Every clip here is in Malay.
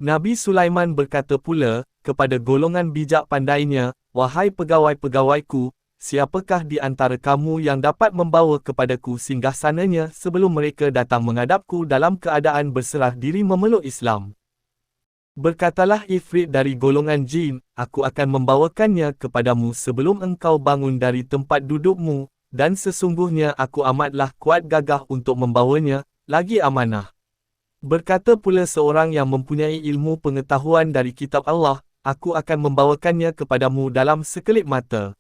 Nabi Sulaiman berkata pula kepada golongan bijak pandainya, "Wahai pegawai-pegawaiku, siapakah di antara kamu yang dapat membawa kepadaku singgasananya sebelum mereka datang menghadapku dalam keadaan berserah diri memeluk Islam?" Berkatalah Ifrit dari golongan jin, "Aku akan membawakannya kepadamu sebelum engkau bangun dari tempat dudukmu, dan sesungguhnya aku amatlah kuat gagah untuk membawanya, lagi amanah." Berkata pula seorang yang mempunyai ilmu pengetahuan dari kitab Allah, "Aku akan membawakannya kepadamu dalam sekelip mata."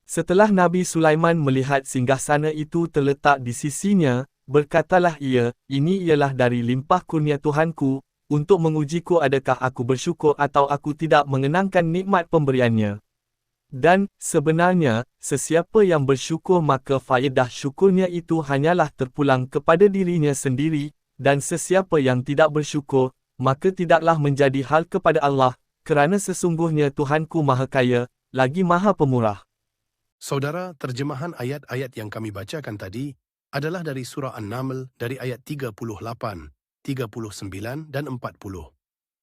Setelah Nabi Sulaiman melihat singgasana itu terletak di sisinya, berkatalah ia, "Ini ialah dari limpah kurnia Tuhanku, untuk mengujiku adakah aku bersyukur atau aku tidak mengenangkan nikmat pemberiannya." Dan, sebenarnya, sesiapa yang bersyukur maka faedah syukurnya itu hanyalah terpulang kepada dirinya sendiri, dan sesiapa yang tidak bersyukur, maka tidaklah menjadi hal kepada Allah, kerana sesungguhnya Tuhanku Maha Kaya, lagi Maha Pemurah. Saudara, terjemahan ayat-ayat yang kami bacakan tadi adalah dari surah An-Naml dari ayat 38, 39 dan 40.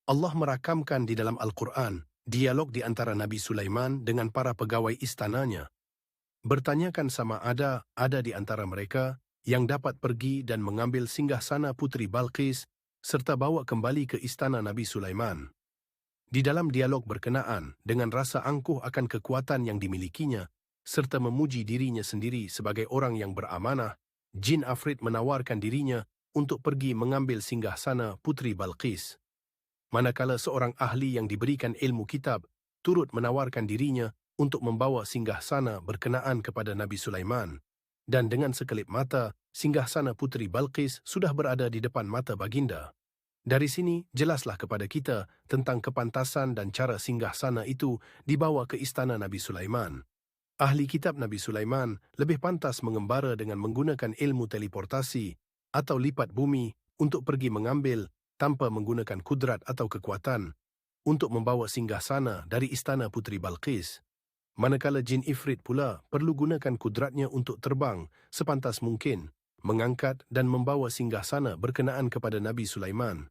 Allah merakamkan di dalam Al-Quran dialog di antara Nabi Sulaiman dengan para pegawai istananya. Bertanyakan sama ada di antara mereka yang dapat pergi dan mengambil singgasana Putri Balqis serta bawa kembali ke istana Nabi Sulaiman. Di dalam dialog berkenaan dengan rasa angkuh akan kekuatan yang dimilikinya serta memuji dirinya sendiri sebagai orang yang beramanah, jin Afrit menawarkan dirinya untuk pergi mengambil singgasana Putri Balqis. Manakala seorang ahli yang diberikan ilmu kitab turut menawarkan dirinya untuk membawa singgasana berkenaan kepada Nabi Sulaiman. Dan dengan sekelip mata, singgasana Putri Balqis sudah berada di depan mata baginda. Dari sini, jelaslah kepada kita tentang kepantasan dan cara singgasana itu dibawa ke istana Nabi Sulaiman. Ahli kitab Nabi Sulaiman lebih pantas mengembara dengan menggunakan ilmu teleportasi atau lipat bumi untuk pergi mengambil tanpa menggunakan kudrat atau kekuatan untuk membawa singgasana dari istana Putri Balqis. Manakala jin Ifrit pula perlu gunakan kudratnya untuk terbang sepantas mungkin, mengangkat dan membawa singgasana berkenaan kepada Nabi Sulaiman.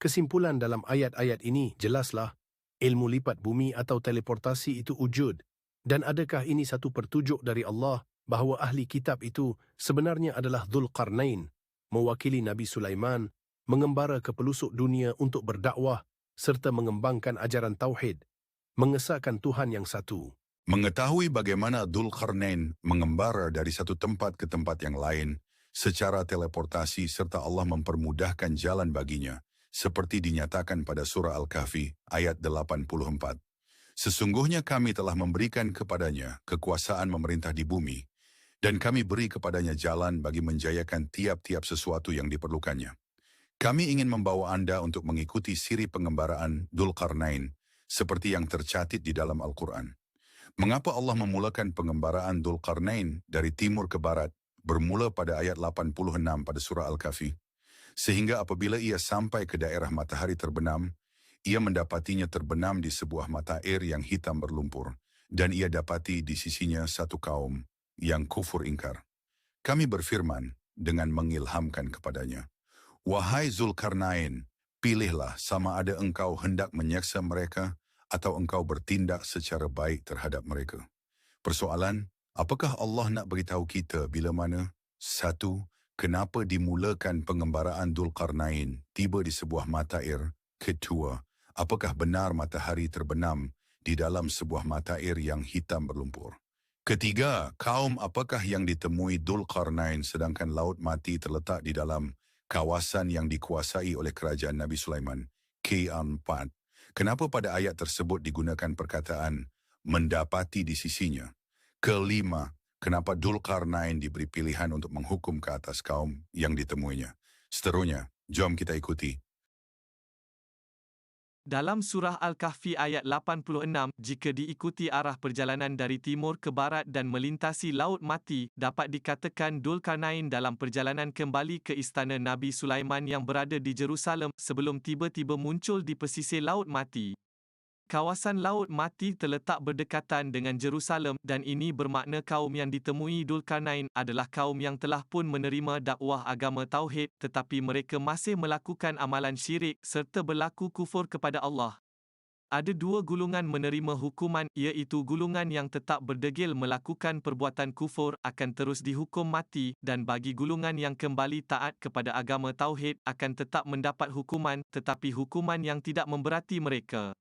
Kesimpulan dalam ayat-ayat ini jelaslah, ilmu lipat bumi atau teleportasi itu wujud, dan adakah ini satu pertujuk dari Allah bahawa ahli kitab itu sebenarnya adalah Dzulqarnain, mewakili Nabi Sulaiman, mengembara ke pelosok dunia untuk berdakwah serta mengembangkan ajaran Tauhid, mengesahkan Tuhan yang satu. Mengetahui bagaimana Dzulqarnain mengembara dari satu tempat ke tempat yang lain secara teleportasi serta Allah mempermudahkan jalan baginya, seperti dinyatakan pada surah Al-Kahfi ayat 84. Sesungguhnya kami telah memberikan kepadanya kekuasaan memerintah di bumi, dan kami beri kepadanya jalan bagi menjayakan tiap-tiap sesuatu yang diperlukannya. Kami ingin membawa Anda untuk mengikuti siri pengembaraan Dzulqarnain, seperti yang tercatat di dalam Al-Quran. Mengapa Allah memulakan pengembaraan Dzulqarnain dari timur ke barat, bermula pada ayat 86 pada surah Al-Kahfi? Sehingga apabila ia sampai ke daerah matahari terbenam, ia mendapatinya terbenam di sebuah mata air yang hitam berlumpur, dan ia dapati di sisinya satu kaum yang kufur ingkar. Kami berfirman dengan mengilhamkan kepadanya, "Wahai Dzulqarnain, pilihlah sama ada engkau hendak menyeksa mereka, atau engkau bertindak secara baik terhadap mereka." Persoalan, apakah Allah nak beritahu kita bila mana? 1. Kenapa dimulakan pengembaraan Dzulqarnain tiba di sebuah mata air? 2. Apakah benar matahari terbenam di dalam sebuah mata air yang hitam berlumpur? 3. Kaum apakah yang ditemui Dzulqarnain sedangkan laut mati terletak di dalam kawasan yang dikuasai oleh kerajaan Nabi Sulaiman? K4. Kenapa pada ayat tersebut digunakan perkataan mendapati di sisinya? 5. Kenapa Dzulqarnain diberi pilihan untuk menghukum ke atas kaum yang ditemuinya? Seterusnya, jom kita ikuti. Dalam surah Al-Kahfi ayat 86, jika diikuti arah perjalanan dari timur ke barat dan melintasi Laut Mati, dapat dikatakan Dzulqarnain dalam perjalanan kembali ke istana Nabi Sulaiman yang berada di Jerusalem sebelum tiba-tiba muncul di pesisir Laut Mati. Kawasan Laut Mati terletak berdekatan dengan Jerusalem dan ini bermakna kaum yang ditemui Dzulkarnain adalah kaum yang telah pun menerima dakwah agama Tauhid tetapi mereka masih melakukan amalan syirik serta berlaku kufur kepada Allah. Ada dua golongan menerima hukuman iaitu golongan yang tetap berdegil melakukan perbuatan kufur akan terus dihukum mati dan bagi golongan yang kembali taat kepada agama Tauhid akan tetap mendapat hukuman tetapi hukuman yang tidak memberati mereka.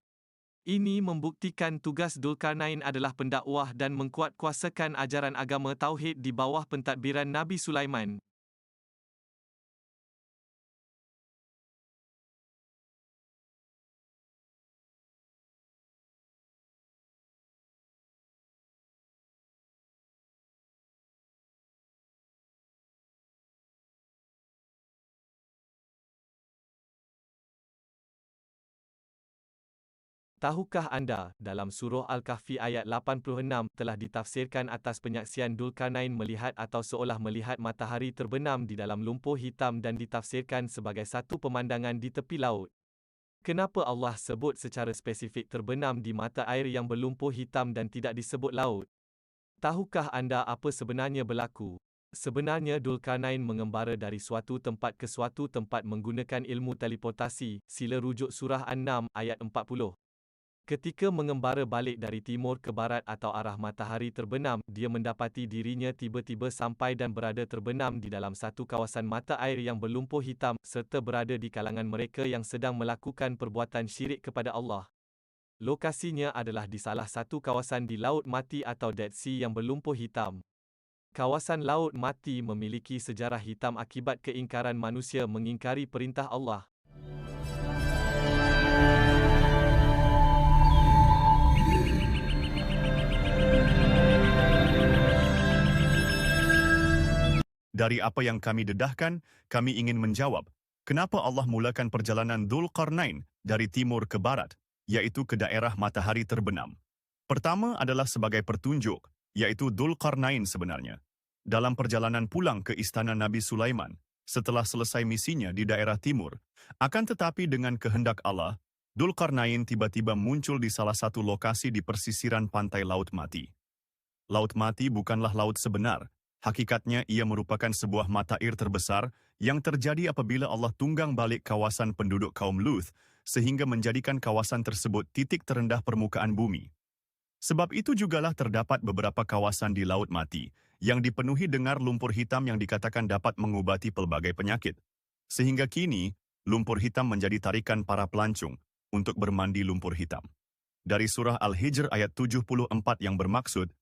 Ini membuktikan tugas Dzulkarnain adalah pendakwah dan mengkuatkuasakan ajaran agama Tauhid di bawah pentadbiran Nabi Sulaiman. Tahukah anda, dalam surah Al-Kahfi ayat 86 telah ditafsirkan atas penyaksian Dzulkarnain melihat atau seolah melihat matahari terbenam di dalam lumpur hitam dan ditafsirkan sebagai satu pemandangan di tepi laut. Kenapa Allah sebut secara spesifik terbenam di mata air yang berlumpur hitam dan tidak disebut laut? Tahukah anda apa sebenarnya berlaku? Sebenarnya Dzulkarnain mengembara dari suatu tempat ke suatu tempat menggunakan ilmu teleportasi, sila rujuk surah An-Naml ayat 40. Ketika mengembara balik dari timur ke barat atau arah matahari terbenam, dia mendapati dirinya tiba-tiba sampai dan berada terbenam di dalam satu kawasan mata air yang berlumpur hitam, serta berada di kalangan mereka yang sedang melakukan perbuatan syirik kepada Allah. Lokasinya adalah di salah satu kawasan di Laut Mati atau Dead Sea yang berlumpur hitam. Kawasan Laut Mati memiliki sejarah hitam akibat keingkaran manusia mengingkari perintah Allah. Dari apa yang kami dedahkan, kami ingin menjawab, kenapa Allah mulakan perjalanan Dzulkarnain dari timur ke barat, yaitu ke daerah matahari terbenam. Pertama adalah sebagai pertunjuk, yaitu Dzulkarnain sebenarnya. Dalam perjalanan pulang ke istana Nabi Sulaiman, setelah selesai misinya di daerah timur, akan tetapi dengan kehendak Allah, Dzulkarnain tiba-tiba muncul di salah satu lokasi di persisiran pantai Laut Mati. Laut Mati bukanlah laut sebenar. Hakikatnya ia merupakan sebuah mata air terbesar yang terjadi apabila Allah tunggang balik kawasan penduduk kaum Luth sehingga menjadikan kawasan tersebut titik terendah permukaan bumi. Sebab itu jugalah terdapat beberapa kawasan di Laut Mati yang dipenuhi dengar lumpur hitam yang dikatakan dapat mengobati pelbagai penyakit. Sehingga kini, lumpur hitam menjadi tarikan para pelancong untuk bermandi lumpur hitam. Dari surah Al-Hijr ayat 74 yang bermaksud,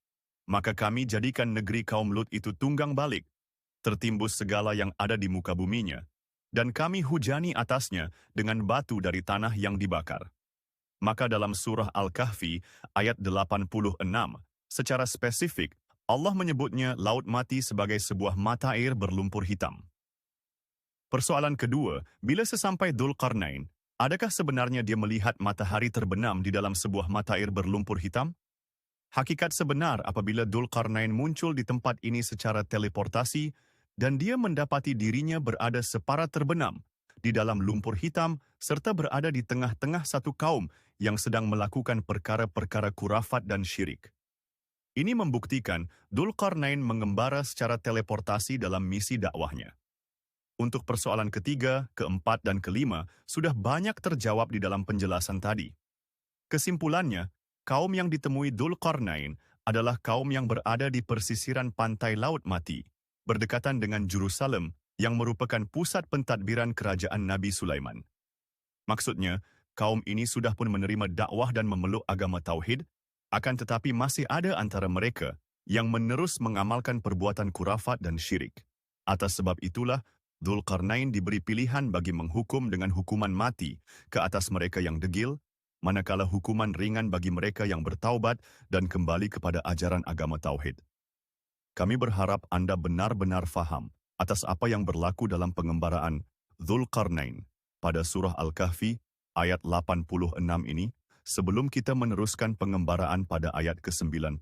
maka kami jadikan negeri kaum Lut itu tunggang balik, tertimbus segala yang ada di muka buminya, dan kami hujani atasnya dengan batu dari tanah yang dibakar. Maka dalam surah Al-Kahfi ayat 86, secara spesifik, Allah menyebutnya Laut Mati sebagai sebuah mata air berlumpur hitam. Persoalan kedua, bila sesampai Dzulkarnain, adakah sebenarnya dia melihat matahari terbenam di dalam sebuah mata air berlumpur hitam? Hakikat sebenar apabila Dzulkarnain muncul di tempat ini secara teleportasi dan dia mendapati dirinya berada separat terbenam di dalam lumpur hitam serta berada di tengah-tengah satu kaum yang sedang melakukan perkara-perkara kurafat dan syirik. Ini membuktikan Dzulkarnain mengembara secara teleportasi dalam misi dakwahnya. Untuk persoalan ketiga, keempat, dan kelima sudah banyak terjawab di dalam penjelasan tadi. Kesimpulannya, kaum yang ditemui Dzulkarnain adalah kaum yang berada di persisiran pantai Laut Mati, berdekatan dengan Jerusalem yang merupakan pusat pentadbiran kerajaan Nabi Sulaiman. Maksudnya, kaum ini sudah pun menerima dakwah dan memeluk agama Tauhid, akan tetapi masih ada antara mereka yang menerus mengamalkan perbuatan kurafat dan syirik. Atas sebab itulah, Dzulkarnain diberi pilihan bagi menghukum dengan hukuman mati ke atas mereka yang degil, manakala hukuman ringan bagi mereka yang bertaubat dan kembali kepada ajaran agama Tauhid. Kami berharap Anda benar-benar faham atas apa yang berlaku dalam pengembaraan Dzulkarnain pada surah Al-Kahfi ayat 86 ini, sebelum kita meneruskan pengembaraan pada ayat ke-90.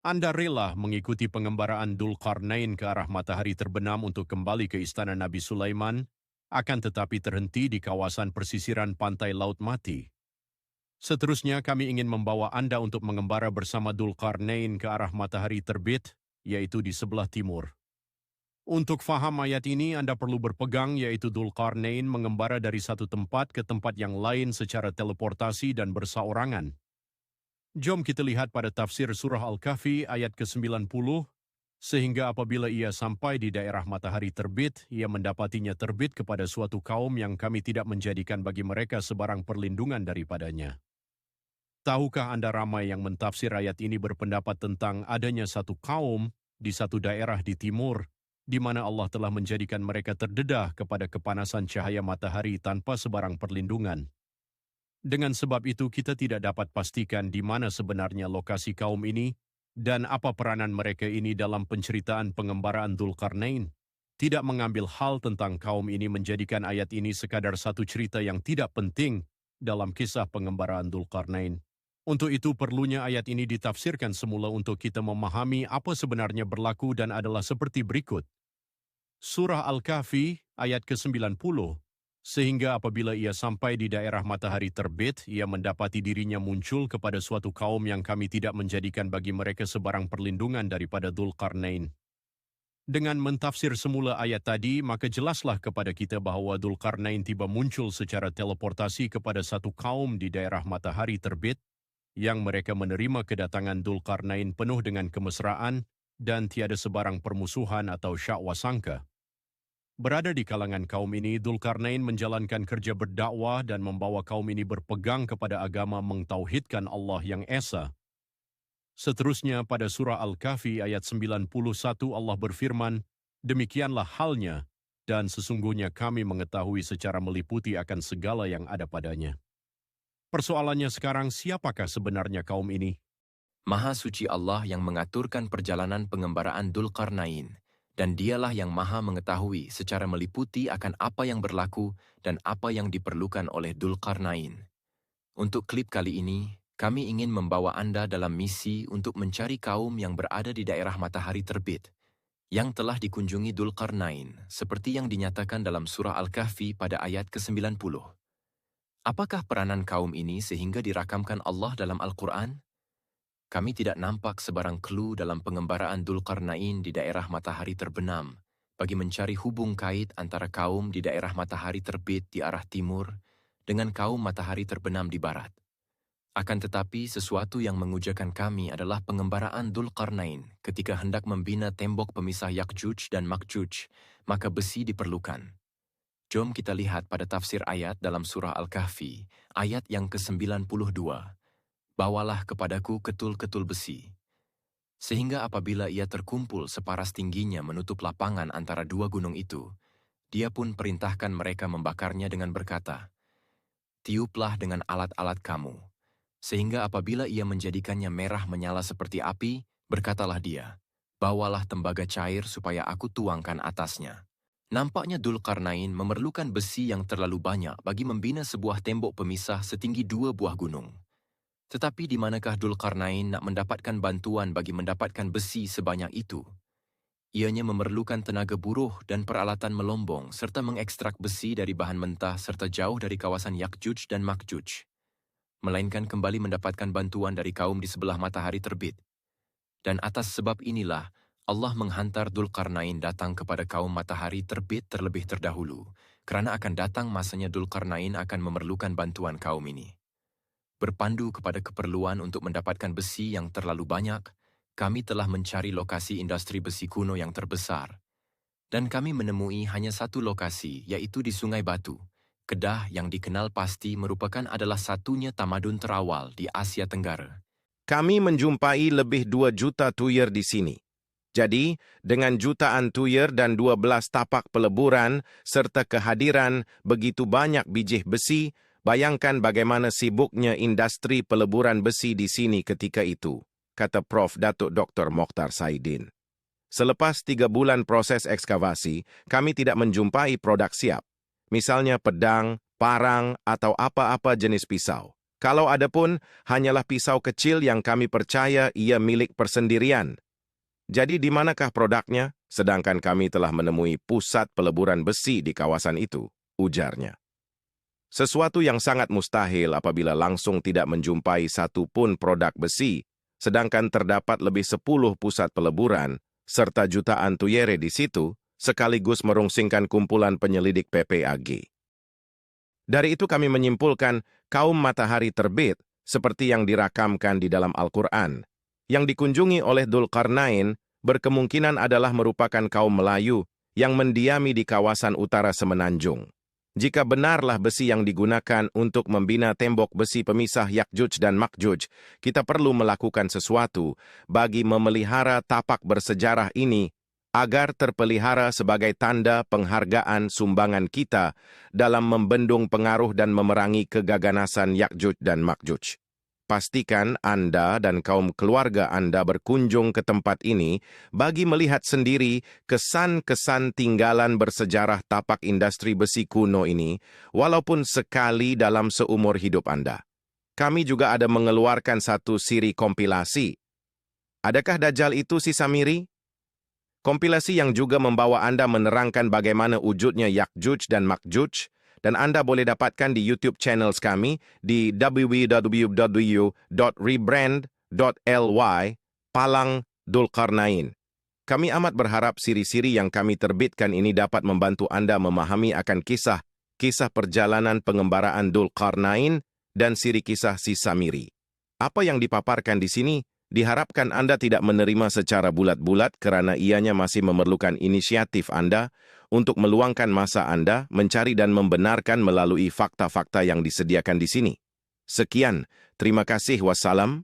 Anda rela mengikuti pengembaraan Dzulkarnain ke arah matahari terbenam untuk kembali ke istana Nabi Sulaiman, akan tetapi terhenti di kawasan persisiran pantai Laut Mati. Seterusnya kami ingin membawa Anda untuk mengembara bersama Dzulqarnain ke arah matahari terbit, yaitu di sebelah timur. Untuk faham ayat ini, Anda perlu berpegang, yaitu Dzulqarnain mengembara dari satu tempat ke tempat yang lain secara teleportasi dan bersaorangan. Jom kita lihat pada tafsir surah Al-Kahfi ayat ke-90, sehingga apabila ia sampai di daerah matahari terbit, ia mendapatinya terbit kepada suatu kaum yang kami tidak menjadikan bagi mereka sebarang perlindungan daripadanya. Tahukah Anda ramai yang mentafsir ayat ini berpendapat tentang adanya satu kaum di satu daerah di timur, di mana Allah telah menjadikan mereka terdedah kepada kepanasan cahaya matahari tanpa sebarang perlindungan. Dengan sebab itu, kita tidak dapat pastikan di mana sebenarnya lokasi kaum ini dan apa peranan mereka ini dalam penceritaan pengembaraan Dzulqarnain. Tidak mengambil hal tentang kaum ini menjadikan ayat ini sekadar satu cerita yang tidak penting dalam kisah pengembaraan Dzulqarnain. Untuk itu perlunya ayat ini ditafsirkan semula untuk kita memahami apa sebenarnya berlaku dan adalah seperti berikut. Surah Al-Kahfi ayat ke-90, sehingga apabila ia sampai di daerah matahari terbit, ia mendapati dirinya muncul kepada suatu kaum yang kami tidak menjadikan bagi mereka sebarang perlindungan daripada Dzulqarnain. Dengan mentafsir semula ayat tadi, maka jelaslah kepada kita bahawa Dzulqarnain tiba muncul secara teleportasi kepada satu kaum di daerah matahari terbit, yang mereka menerima kedatangan Dzulqarnain penuh dengan kemesraan dan tiada sebarang permusuhan atau syakwa sangka. Berada di kalangan kaum ini, Dzulqarnain menjalankan kerja berdakwah dan membawa kaum ini berpegang kepada agama mentauhidkan Allah yang Esa. Seterusnya pada surah Al-Kahfi ayat 91 Allah berfirman, "Demikianlah halnya, dan sesungguhnya kami mengetahui secara meliputi akan segala yang ada padanya." Persoalannya sekarang, siapakah sebenarnya kaum ini? Maha suci Allah yang mengaturkan perjalanan pengembaraan Dzulqarnain, dan dialah yang maha mengetahui secara meliputi akan apa yang berlaku dan apa yang diperlukan oleh Dzulqarnain. Untuk klip kali ini, kami ingin membawa Anda dalam misi untuk mencari kaum yang berada di daerah matahari terbit, yang telah dikunjungi Dzulqarnain, seperti yang dinyatakan dalam surah Al-Kahfi pada ayat ke-90. Apakah peranan kaum ini sehingga dirakamkan Allah dalam Al-Quran? Kami tidak nampak sebarang clue dalam pengembaraan Dzulqarnain di daerah matahari terbenam bagi mencari hubung kait antara kaum di daerah matahari terbit di arah timur dengan kaum matahari terbenam di barat. Akan tetapi, sesuatu yang mengujakan kami adalah pengembaraan Dzulqarnain ketika hendak membina tembok pemisah Yakjuj dan Makjuj, maka besi diperlukan. Jom kita lihat pada tafsir ayat dalam surah Al-Kahfi, ayat yang ke-92. Bawalah kepadaku ketul-ketul besi. Sehingga apabila ia terkumpul separas tingginya menutup lapangan antara dua gunung itu, dia pun perintahkan mereka membakarnya dengan berkata, "Tiuplah dengan alat-alat kamu." Sehingga apabila ia menjadikannya merah menyala seperti api, berkatalah dia, "Bawalah tembaga cair supaya aku tuangkan atasnya." Nampaknya Dzulqarnain memerlukan besi yang terlalu banyak bagi membina sebuah tembok pemisah setinggi 2 buah gunung. Tetapi di manakah Dzulqarnain nak mendapatkan bantuan bagi mendapatkan besi sebanyak itu? Ianya memerlukan tenaga buruh dan peralatan melombong serta mengekstrak besi dari bahan mentah serta jauh dari kawasan Yakjuj dan Makjuj. Melainkan kembali mendapatkan bantuan dari kaum di sebelah matahari terbit. Dan atas sebab inilah, Allah menghantar Dzulqarnain datang kepada kaum matahari terbit terlebih terdahulu, kerana akan datang masanya Dzulqarnain akan memerlukan bantuan kaum ini. Berpandu kepada keperluan untuk mendapatkan besi yang terlalu banyak, kami telah mencari lokasi industri besi kuno yang terbesar. Dan kami menemui hanya satu lokasi, yaitu di Sungai Batu. Kedah yang dikenal pasti merupakan adalah satunya tamadun terawal di Asia Tenggara. Kami menjumpai lebih 2 juta tuyer di sini. Jadi, dengan jutaan tuyer dan 12 tapak peleburan serta kehadiran begitu banyak biji besi, bayangkan bagaimana sibuknya industri peleburan besi di sini ketika itu, kata Prof. Datuk Dr. Mokhtar Saidin. Selepas 3 bulan proses ekskavasi, kami tidak menjumpai produk siap. Misalnya pedang, parang, atau apa-apa jenis pisau. Kalau ada pun, hanyalah pisau kecil yang kami percaya ia milik persendirian. Jadi di manakah produknya? Sedangkan kami telah menemui pusat peleburan besi di kawasan itu, ujarnya. Sesuatu yang sangat mustahil apabila langsung tidak menjumpai satu pun produk besi, sedangkan terdapat lebih 10 pusat peleburan, serta jutaan tuyere di situ, sekaligus merungsingkan kumpulan penyelidik PPAG. Dari itu kami menyimpulkan kaum matahari terbit, seperti yang dirakamkan di dalam Al-Quran, yang dikunjungi oleh Dzulqarnain, berkemungkinan adalah merupakan kaum Melayu yang mendiami di kawasan utara semenanjung. Jika benarlah besi yang digunakan untuk membina tembok besi pemisah Yakjuj dan Makjuj, kita perlu melakukan sesuatu bagi memelihara tapak bersejarah ini agar terpelihara sebagai tanda penghargaan sumbangan kita dalam membendung pengaruh dan memerangi keganasan Yakjuj dan Makjuj. Pastikan Anda dan kaum keluarga Anda berkunjung ke tempat ini bagi melihat sendiri kesan-kesan tinggalan bersejarah tapak industri besi kuno ini, walaupun sekali dalam seumur hidup Anda. Kami juga ada mengeluarkan satu siri kompilasi. Adakah Dajjal itu si Samiri? Kompilasi yang juga membawa Anda menerangkan bagaimana wujudnya Yakjuj dan Makjuj, dan Anda boleh dapatkan di YouTube channels kami di www.rebrand.ly Palang Dzulqarnain. Kami amat berharap siri-siri yang kami terbitkan ini dapat membantu Anda memahami akan kisah perjalanan pengembaraan Dzulqarnain dan siri kisah si Samiri. Apa yang dipaparkan di sini diharapkan Anda tidak menerima secara bulat-bulat kerana ianya masih memerlukan inisiatif Anda untuk meluangkan masa Anda mencari dan membenarkan melalui fakta-fakta yang disediakan di sini. Sekian, terima kasih, wassalam.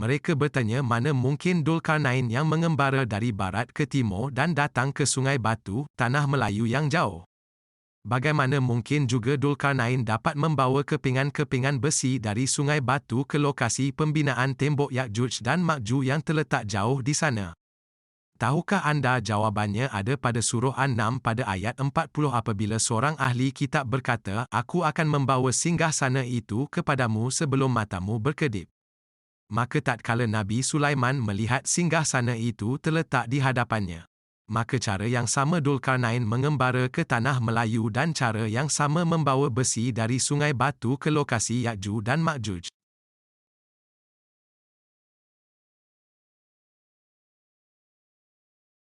Mereka bertanya mana mungkin Dzulqarnain yang mengembara dari barat ke timur dan datang ke Sungai Batu, Tanah Melayu yang jauh. Bagaimana mungkin juga Dzulqarnain dapat membawa kepingan-kepingan besi dari Sungai Batu ke lokasi pembinaan tembok Yakjuj dan Makjuj yang terletak jauh di sana? Tahukah anda jawabannya ada pada surah An-Nam pada ayat 40 apabila seorang ahli kitab berkata, "Aku akan membawa singgahsana itu kepadamu sebelum matamu berkedip." Maka tatkala Nabi Sulaiman melihat singgahsana itu terletak di hadapannya, maka cara yang sama Dzulqarnain mengembara ke Tanah Melayu dan cara yang sama membawa besi dari Sungai Batu ke lokasi Yakjuj dan Makjuj.